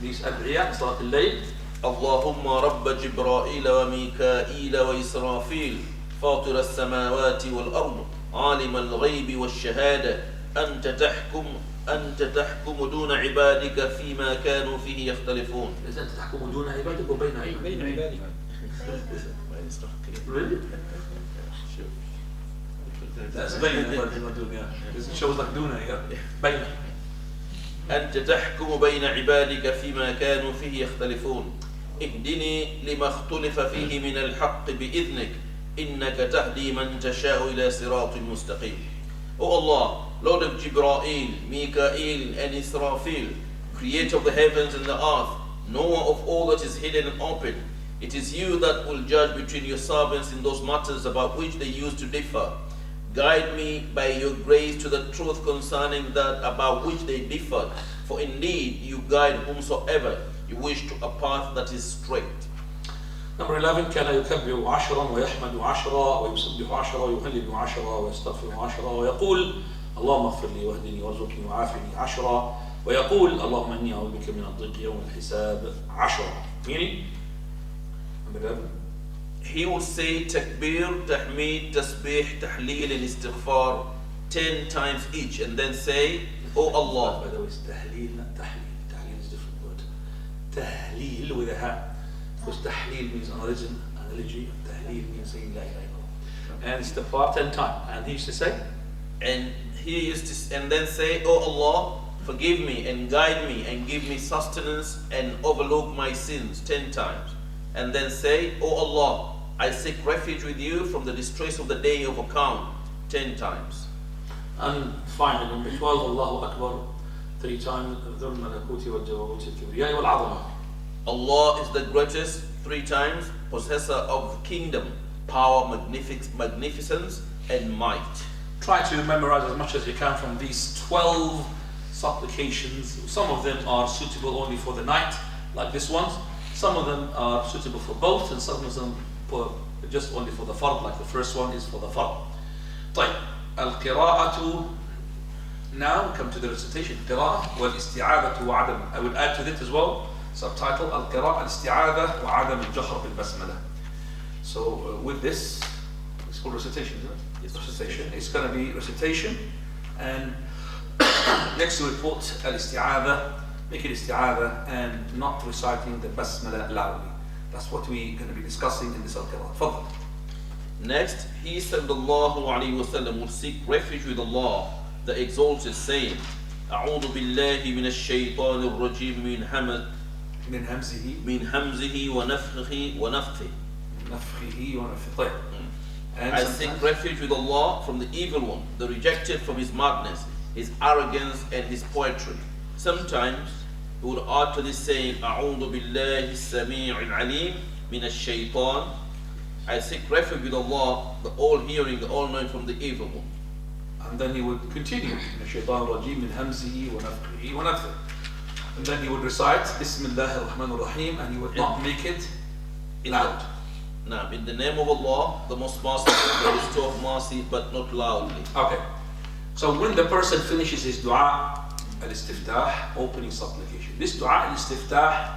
these adhiya, Salat al-Layl, اللهم رب جبرائيل وميكائيل وإسرافيل فاطر السماوات والأرض عالم الغيب والشهادة أنت تحكم دون عبادك فيما كانوا فيه يختلفون. إذا أنت تحكم دون عبادك وبين عبادك. بين عبادك. Really? That's بين عبادك. It shows like دون بين. أنت تحكم بين عبادك فيما كانوا فيه يختلفون. اهدني لما اختلف فيه من الحق بإذنك إنك تهدي من تشاء إلى صراط مستقيم. O Allah, Lord of Jibreel, Mikael and Israfil, creator of the heavens and the earth, knower of all that is hidden and open, it is you that will judge between your servants in those matters about which they used to differ. Guide me by your grace to the truth concerning that about which they differed, for indeed you guide whomsoever you wish to a path that is straight. Number 11, كان يكبر 10 ويحمد 10 ويسبح 10 ويهلل 10 ويستغفر 10 ويقول اللهم اغفر لي واهدني وارزقني وعافني 10 ويقول اللهم اني اعوذ بك من الضيق يوم الحساب 10. Meaning, number 11, he will say takbir, tahmid, tasbih, tahleel and istighfar 10 times each, and then say, O Allah. By the way, it's tahleel, not tahleel. Tahleel is a different word. Tahleel with a ha. Because tahleel means analogy. Tahleel means saying la ilaha illallah. And istighfar 10 times. And he used to say, and he used to, and then say, O Allah, forgive me and guide me and give me sustenance and overlook my sins 10 times. And then say, O Allah, I seek refuge with you from the distress of the day of account 10 times. And finally, number 12, Allahu Akbar 3 times. ذو الملكوت والجبروت الكبرياء والعظمة. Allah is the greatest 3 times, possessor of kingdom, power, magnificence and might. Try to memorize as much as you can from these 12 supplications. Some of them are suitable only for the night, like this one. Some of them are suitable for both, and some of them for just only for the fard, like the first one is for the fard. طيب, القراءة. Now we come to the recitation. قراءة والاستعاذة وعدم. I will add to it as well. Subtitle: القراءة الاستعاذة وعدم الجهر بالبسملة. So with this, it's called recitation, isn't it? Yes, recitation. It's going to be recitation, and next to it put al-isti'adha, make it isti'adha, and not reciting the basmala loudly. That's what we're going to be discussing in this al-qira'ah. Fadl. Next, he sallallahu alayhi wa sallam will seek refuge with Allah, the Exalted, saying, أعوذ بالله من الشيطان الرجيم من همزه ونفخه ونفثه. نفخه ونفثه. And I seek refuge with Allah from the evil one, the rejected from his madness, his arrogance and his poetry. Sometimes he would add to this saying, أعوذ بالله السميع العليم من الشيطان. I seek refuge with Allah, the all-hearing, the all-knowing, from the evil one. And then he would continue, من الشيطان الرجيم من همزه ونفخه ونفثه. And then he would recite Bismillah ar-Rahman ar-Rahim, and he would not make it loud. Now, in the name of Allah, the most merciful, the bestower of mercy, but not loudly. Okay. So when the person finishes his dua al-istiftah, opening supplication, this dua al-istiftah,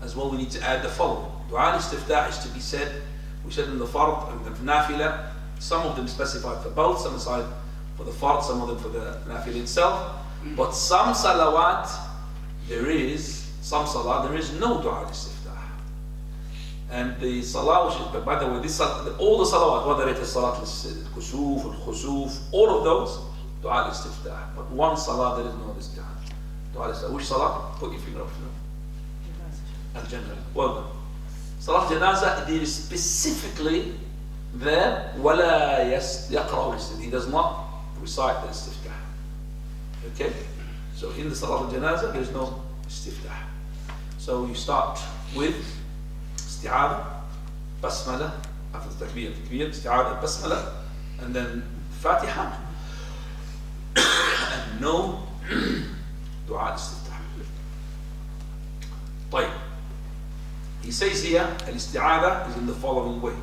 as well, we need to add the following. Dua al-istiftah is to be said, we said in the fard and the nafila, some of them specified for both, some aside for the fard, some of them for the nafila itself. But some salawat, there is no dua al-istiftah. And the salah, which is, but by the way, all the salawat, whether it is salat al-kusuf, al-khusuf, all of those, dua al-istiftah. But one salah, there is no istiftah. Dua al-istiftah. Which salah? Put your finger up. Al-Jannah. Well done. Salat janazah, there is specifically there, وَلَا يَقْرَأُ الْإِسْتِفْتَاحِ. He does not recite the istiftah. Okay? So in the salat al-janazah, there is no istiftah. So you start with isti'adha, basmala, after the takbir, isti'adha, basmala, and then Fatiha, and no dua al-istiftah. طيب. He says here, al-isti'adha is in the following way.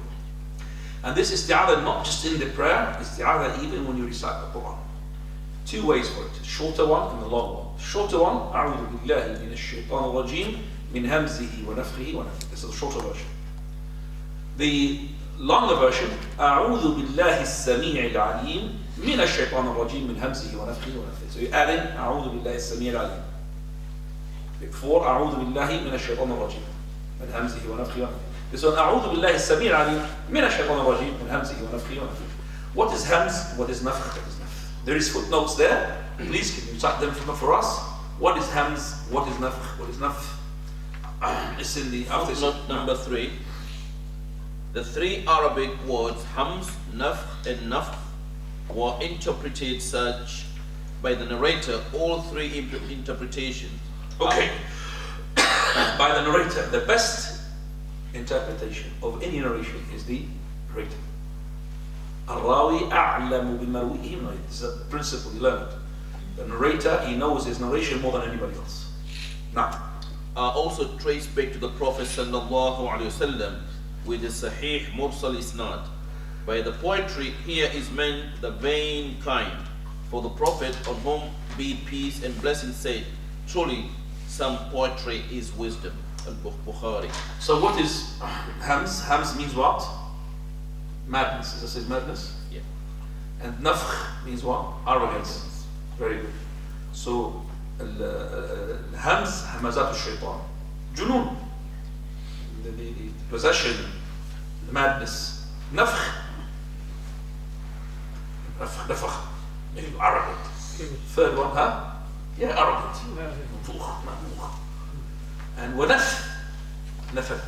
And this isti'adha not just in the prayer, isti'adha even when you recite the Quran. Two ways for it, shorter one and the long one. Shorter one, أعوذ بالله من الشيطان الرجيم من همزه ونفخه ونفخه. This is the shorter version. The longer version, أعوذ بالله السميع العليم من الشيطان الرجيم من همزه ونفخه ونفخه. So you add in أعوذ بالله السميع العليم. Before أعوذ بالله من الشيطان الرجيم من همزه ونفخه ونفخه. This one أعوذ بالله السميع العليم من الشيطان الرجيم من همزه ونفخه ونفخه. What is hamz? What is nafkh? What is nafkh? There is footnotes there. Please can you cite them for us? What is hamz? What is nafkh? What is nafkh? It's in the footnote number 3. The three Arabic words hams, nafkh and nafkh were interpreted such by the narrator. All three interpretations. Okay. By the narrator. The best interpretation of any narration is the narrator. Al-Rawi a'lamu bimarwihi. This is a principle you learned. The narrator, he knows his narration more than anybody else. Now, also traced back to the Prophet sallallahu alaihi wasallam with the Sahih Mursal Isnad. By the poetry here is meant the vain kind. For the Prophet, on whom be peace and blessing, said, truly some poetry is wisdom. Al-Bukhari. So what is hams? Hams means what? Madness. Is this madness? Yeah. And nafkh means what? Arrogance. Very good. So hams, hamazat al-shaytan. Junun. The possession, the madness. Nafkh. Nafkh. Meaning arrogant. Third one, huh? Yeah, arrogant. And ونفث, نفث.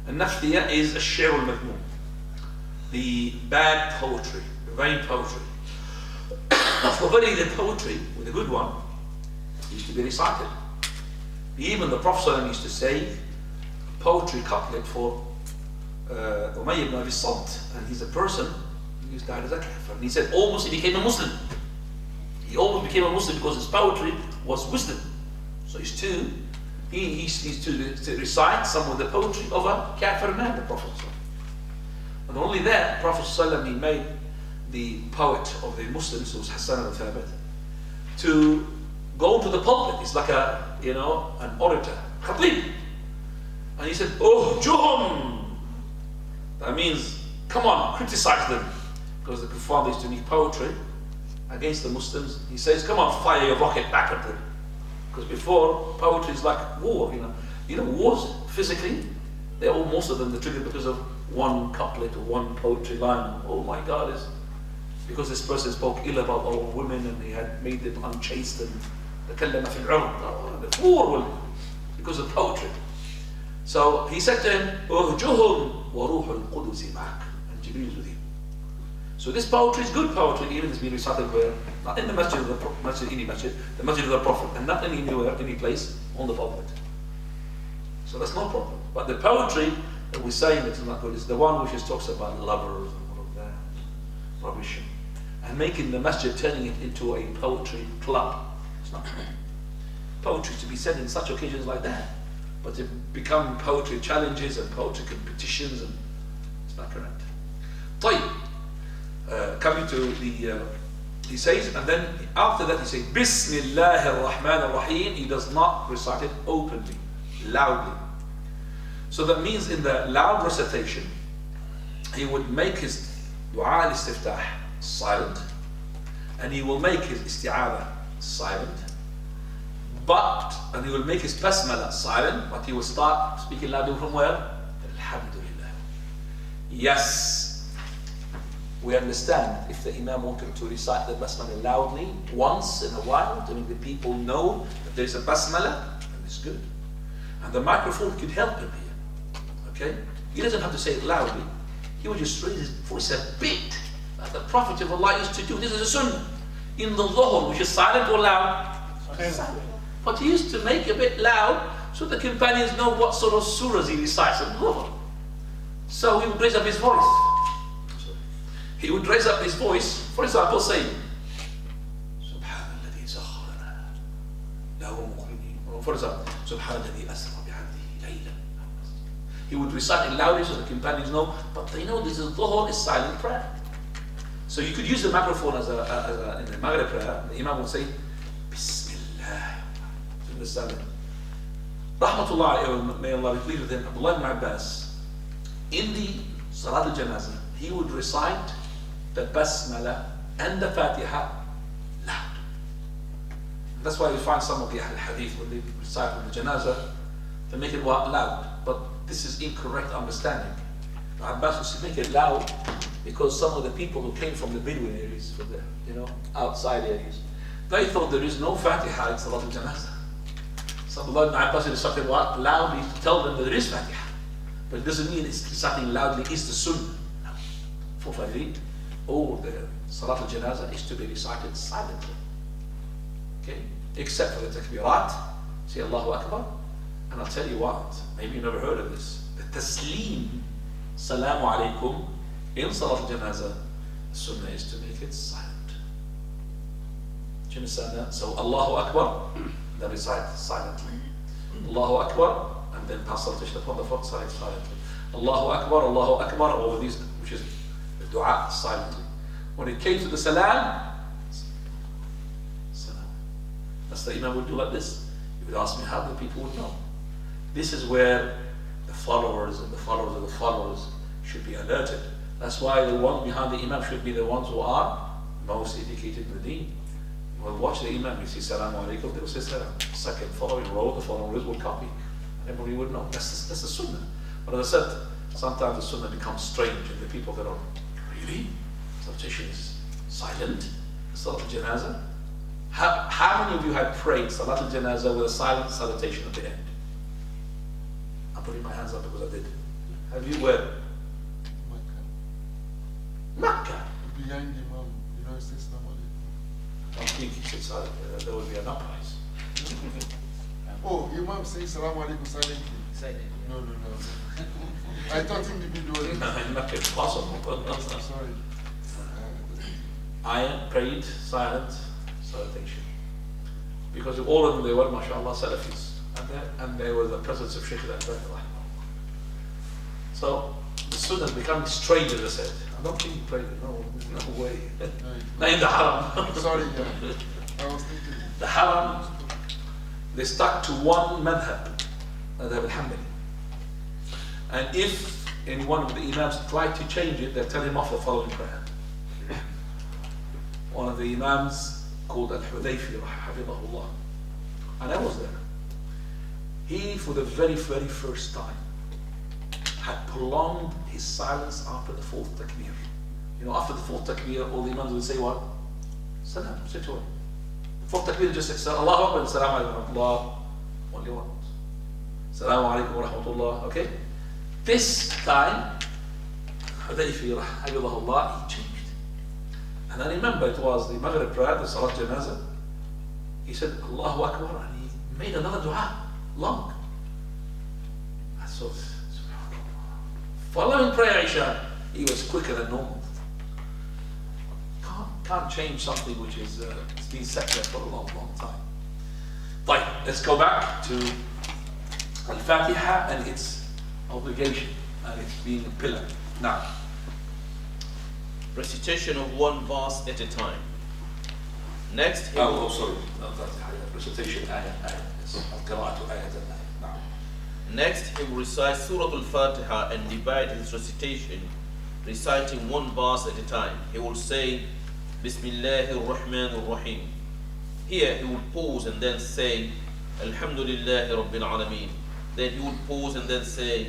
And nafth here is الشعر المذموم, the bad poetry, the vain poetry. For very the poetry, with a good one, used to be recited. Even the Prophet used to say a poetry couplet for Umayyah ibn Abi Salt, and he's a person who died as a kafir. And he said almost he became a Muslim. He almost became a Muslim because his poetry was wisdom. So he's to recite some of the poetry of a kafir man, the Prophet. And only that, Prophet he made the poet of the Muslims, who was Hassan al-Thabit, to go to the pulpit. He's like an orator, khatib. And he said, oh, Juhum! That means, come on, criticize them. Because the Kuffar used to make poetry against the Muslims. He says, come on, fire your rocket back at them. Because before, poetry is like war, wars physically, most of them they're triggered because of one couplet or one poetry line. Oh my God, it's because this person spoke ill about all women and he had made them unchaste and the war because of poetry. So he said to him, Uhjuhum wa ruhul qudusi ma'ak, and Jibreel is with you. So this poetry is good poetry, even it's been recited where, not in the masjid of the the masjid of the Prophet, and not anywhere, any place on the pulpit. So that's no problem. But the poetry that we're saying that's not good is the one which just talks about lovers and all of that rubbish, and making the masjid, turning it into a poetry club. It's not good. Poetry to be said in such occasions like that, but to become poetry challenges and poetry competitions, and it's not correct. طيب. Coming to the, he says, and then after that he says, Bismillah ar-Rahman ar-Rahim. He does not recite it openly, loudly. So that means in the loud recitation, he would make his dua al-istiftah silent, and he will make his isti'adha silent, and he will make his basmala silent, but he will start speaking loudly from where? Alhamdulillah. Yes. We understand if the Imam wanted to recite the basmala loudly once in a while to make the people know that there's a basmala, then it's good. And the microphone could help him here. Okay? He doesn't have to say it loudly. He would just raise his voice a bit, like the Prophet of Allah used to do. This is a sunnah. In the Dhuhr, which is silent or loud? Silent. But he used to make a bit loud so the companions know what sort of surahs he recites in Dhuhr. So he would raise up his voice. He would raise up his voice, for example, saying, Subhanalladhi zakharana lahu muqrinin. For example, Subhanalladhi asra bi'abdihi laylan. He would recite it loudly so the companions know, but they know this is dhuhr, is silent prayer. So you could use the microphone as in the Maghrib prayer. The Imam would say, Bismillah. You understand it? Rahimahullāh, may Allah be pleased with him, Abdullah ibn Abbas, in the Salat al-Janazah, he would recite the Basmala and the Fatiha loud. That's why you find some of the Hadith when they recite on the Janazah, they make it loud. But this is incorrect understanding. Abbas used to make it loud because some of the people who came from the Bedouin areas, from the outside areas, they thought there is no Fatiha in Salat al-Janazah. So Abdullah ibn Abbas recited loudly to tell them that there is Fatiha. But it doesn't mean it's reciting loudly is the Sunnah. No. For Fajr, or the Salat al-Janazah is to be recited silently. Okay? Except for the Takbirat, say Allahu Akbar. And I'll tell you what, maybe you never heard of this. The Taslim, Salamu Alaikum, in Salat al-Janazah, the Sunnah is to make it silent. Do you understand that? So Allahu Akbar, then recite silently. Allahu Akbar, and then pass salutation upon the front side silently. Allahu Akbar, all of these, which is the dua silently. When it came to the salam, salam. That's the Imam would do like this. He would ask me how the people would know. This is where the followers and the followers of the followers should be alerted. That's why the ones behind the Imam should be the ones who are most educated in the deen. We'll watch the Imam, you see Salamu Alaikum, they will say Salam. Second, following row, the following rows will copy. Everybody would know. That's the Sunnah. But as I said, sometimes the Sunnah becomes strange and the people that are, really? Salutation is silent? Salat al-Janazah? How many of you have prayed Salat al-Janazah with a silent salutation at the end? I'm putting my hands up because I did. Have you where? Makkah. Behind the Imam, it says Salaam Alaikum. I think he said silent. There will be an uprise. Oh, Imam saying Salaam Alaikum silently. Silent. No. I thought individually. Not impossible. Sorry. I prayed silent salutation. Because all of them, they were, mashallah, Salafis. And there was the presence of Shaykh Al-Albaani. So the Sunnah become strange, as I said. I don't think he prayed it, no way. Not in the Haram. Sorry, yeah. I was thinking. The Haram, they stuck to one madhab, madhab al-Hanbali. And if any one of the Imams tried to change it, they tell him off the following prayer. One of the Imams called Al-Hudayfi, Rahimahullah. And I was there. He, for the very, very first time, had prolonged his silence after the fourth takbir. After the fourth takbir, all the Imams would say what? Salam, straight away. The fourth takbir just said, Allahu Akbar, Salamu Alaikum wa rahmatullah. Only one. Salamu Alaikum wa rahmatullah. Okay? This time, Hudayfi, Rahimahullah, he changed. And I remember it was the Maghrib prayer, the Salat Janazah. He said, Allahu Akbar, and he made another dua, long. I thought, following prayer Isha, he was quicker than normal. Can't change something which is it's been set there for a long, long time. Right, let's go back to Al-Fatiha and its obligation and its being a pillar. Now, recitation of one verse at a time. Next, he oh, sorry, not Fatiha, recitation ayah. Yes, Al-Qira'atu ayah. Now, next, he will recite Surah Al-Fatiha and divide his recitation, reciting one verse at a time. He will say, Bismillahir Rahmanir Rahim. Here he will pause and then say, Alhamdulillahi Rabbil Alameen. Then he will pause and then say,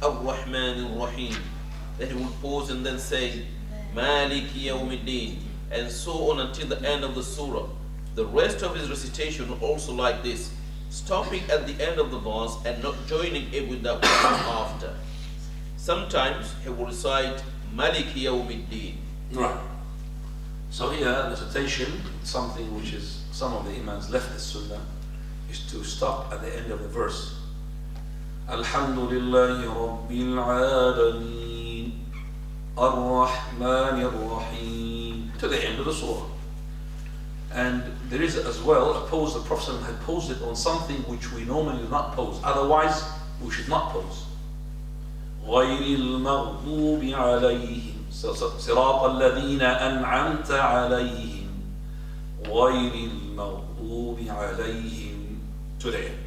Ar-Rahmanir Rahim. Then he will pause and then say, Maliki Yawmiddin. And so on until the end of the surah. The rest of his recitation also like this, stopping at the end of the verse and not joining it with that one after. Sometimes he will recite Maliki Yawmiddin. right. So here, recitation, something which is, some of the Imams left the Sunnah, is to stop at the end of the verse. Alhamdulillahi Rabbil Alameen, Ar-Rahman Ar-Rahim, to the end of the surah. And there is as well a pose, the Prophet had posed it on something which we normally do not pose, otherwise we should not pose. غير المغضوب عليهم صراط الذين أنعمت عليهم غير المغضوب عليهم, to the end.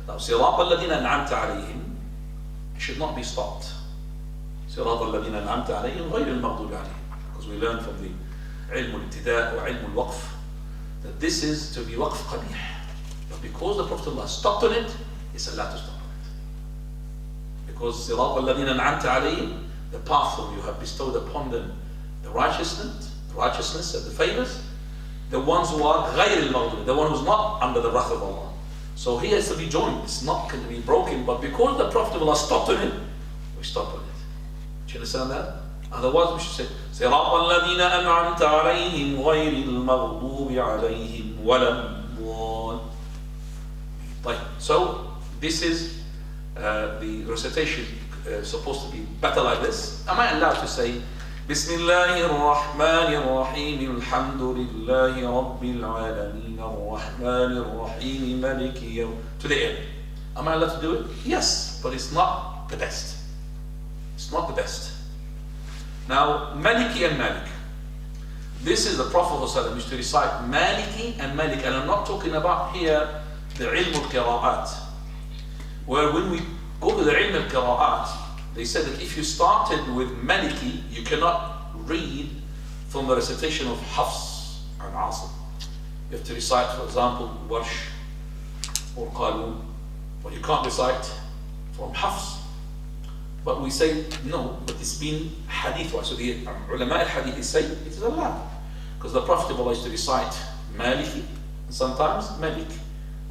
Now صراط الذين أنعمت عليهم should not be stopped. صراط الذين أنعمت عليهم غير المغضوب عليهم, because we learn from the علم الابتداء وعلم الوقف that this is to be waqf qabih. But because the Prophet stopped on it, it's allowed to stop on it. Because صراط الذين أنعمت عليهم, the path whom you have bestowed upon them the righteousness and the favors, the ones who are غير المغضوب, the one who's not under the wrath of Allah. So he has to be joined, it's not going to be broken, but because the Prophet stopped on it, we stop on it. Do you understand that? Otherwise we should say صراط الذين أنعمت عليهم غير المغضوب عليهم ولا الضالين. So this is the recitation supposed to be better like this. Am I allowed to say بسم الله الرحمن الرحيم الحمد لله رب العالمين الرحمن الرحيم مالك يوم, to the end? Am I allowed to do it? Yes, but it's not the best. It's not the best. Now, Maliki and Malik. This is the Prophet ﷺ used to recite Maliki and Malik, and I'm not talking about here the ilm al-qira'at, where when we go to the ilm al-qira'at, they said that if you started with Maliki, you cannot read from the recitation of Hafs and Asim. You have to recite, for example, Warsh or Qalun, but you can't recite from Hafs. But we say, no, but it's been hadith-wise. So the ulama al-hadith say it is allowed. Because the Prophet used to recite Maliki, and sometimes Malik,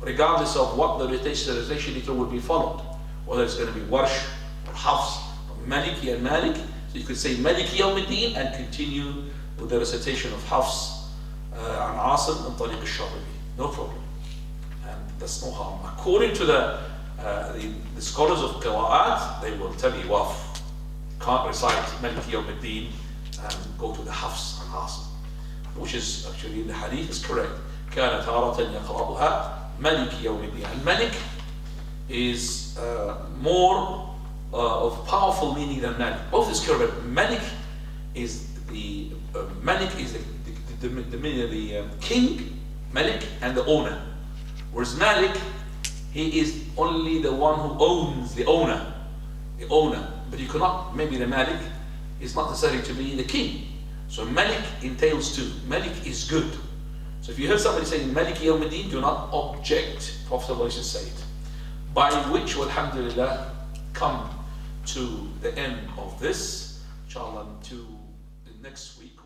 regardless of what the recitation it will be followed. Whether it's going to be Warsh or Hafs, or Maliki and Malik. So you could say Maliki Yawm-ud-Deen and continue with the recitation of Hafs and Asim and Tariq al-Shatibi. No problem. And that's no harm. According to the scholars of Qira'at, they will tell you, waf, can't recite Maliki Yawm-ud-Deen and go to the Hafs and Asim, which is actually in the hadith is correct. كان تارة يقرأها مالك يوم الدين. And Malik is more of powerful meaning than Malik. Both is correct. Malik is the king, Malik, and the owner. Whereas Malik, he is only the one who owns, the owner. But you cannot, maybe the Malik is not necessary to be the king. So Malik entails two. Malik is good. So if you hear somebody saying Malik Yawm-ud-Deen, do not object. Prophet should say it. By which, alhamdulillah, come to the end of this. Inshallah, to the next week.